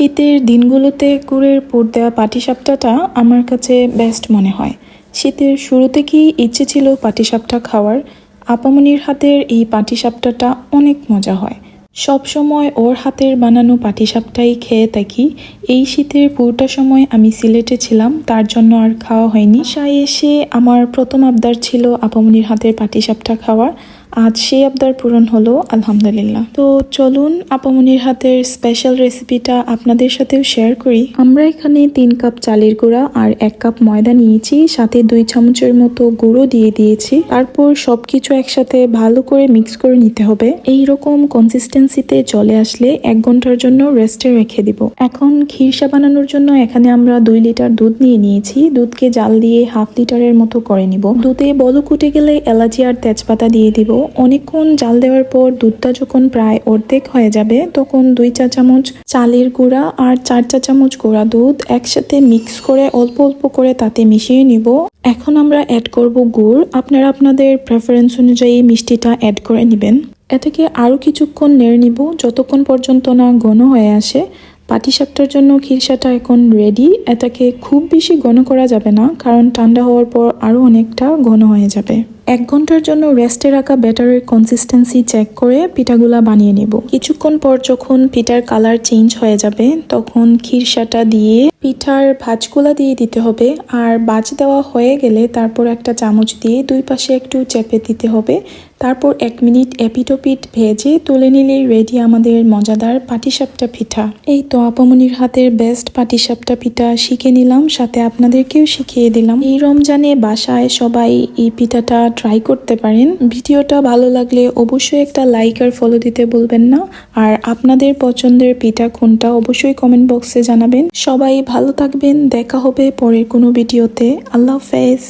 শীতের দিনগুলোতে গুড়ের পুর দেওয়া পাটিসাপটাটা আমার কাছে বেস্ট মনে হয়। শীতের শুরু থেকেই ইচ্ছে ছিল পাটিসাপটা খাওয়ার। আপামনির হাতের এই পাটিসাপটাটা অনেক মজা হয়। সব সময় ওর হাতের বানানো পাটিসাপটাই খেয়ে থাকি। এই শীতের পুরোটা সময় আমি সিলেটে ছিলাম, তার জন্য আর খাওয়া হয়নি। বাসায় এসে আমার প্রথম আবদার ছিল আপামনির হাতের পাটিসাপটা খাওয়ার। আজ সেই আবদার পূরণ হলো, আলহামদুলিল্লাহ। তো চলুন আপামনির হাতের স্পেশাল রেসিপিটা আপনাদের সাথেও শেয়ার করি। আমরা এখানে 3 কাপ চালের গুঁড়া আর 1 কাপ ময়দা নিয়েছি, সাথে 2 চামচের মতো গুঁড়ো দিয়ে দিয়েছি। তারপর সবকিছু একসাথে ভালো করে মিক্স করে নিতে হবে। এই রকম কনসিস্টেন্সিতে চলে আসলে 1 ঘন্টার জন্য রেস্টে রেখে দিব। এখন খিরসা বানানোর জন্য এখানে আমরা 2 লিটার দুধ নিয়েছি। দুধকে জাল দিয়ে 1/2 লিটারের মতো করে নিব। দুধে বলক উঠে গেলে এলাচি আর তেজপাতা দিয়ে দিব। অনেকক্ষণ জাল দেওয়ার পর দুধটা যখন প্রায় অর্ধেক হয়ে যাবে, তখন 2 চা চামচ চালের গুঁড়া আর 4 চা চামচ গুঁড়া দুধ একসাথে মিক্স করে অল্প অল্প করে তাতে মিশিয়ে নিব। এখন আমরা অ্যাড করব গুড়। আপনারা আপনাদের প্রেফারেন্স অনুযায়ী মিষ্টিটা অ্যাড করে নেবেন। এটাকে আরও কিছুক্ষণ নেড়ে নিব, যতক্ষণ পর্যন্ত না ঘন হয়ে আসে। পাটিসাপটার জন্য খিরসাটা এখন রেডি। এটাকে খুব বেশি ঘন করা যাবে না, কারণ ঠান্ডা হওয়ার পর আরও অনেকটা ঘন হয়ে যাবে। 1 ঘন্টার জন্য রেস্টে রাখা ব্যাটারের কনসিস্টেন্সি চেক করে পিঠাগুলা বানিয়ে নেব। কিছুক্ষণ পর যখন পিঠার কালার চেঞ্জ হয়ে যাবে, তখন খিরসাটা দিয়ে পিঠার ভাঁজগুলা দিয়ে দিতে হবে। আর ভাঁজ দেওয়া হয়ে গেলে তারপর একটা চামচ দিয়ে 2 পাশে একটু চেপে দিতে হবে। তারপর 1 মিনিট এপিটোপিট ভেজে তুলে নিলেই রেডি আমাদের মজাদার পাটিসাপটা পিঠা। এই তো আপামনির হাতের বেস্ট পাটিসাপটা পিঠা শিখে নিলাম, সাথে আপনাদেরকেও শিখিয়ে দিলাম। এই রমজানে বাসায় সবাই এই পিঠাটা ট্রাই করতে পারেন। ভিডিওটা ভালো লাগলে অবশ্যই একটা লাইক আর ফলো দিতে বলবেন না। আর আপনাদের পছন্দের পিঠা কোনটা অবশ্যই কমেন্ট বক্সে জানাবেন। সবাই ভালো থাকবেন, দেখা হবে পরের কোনো ভিডিওতে। আল্লাহ হাফেজ।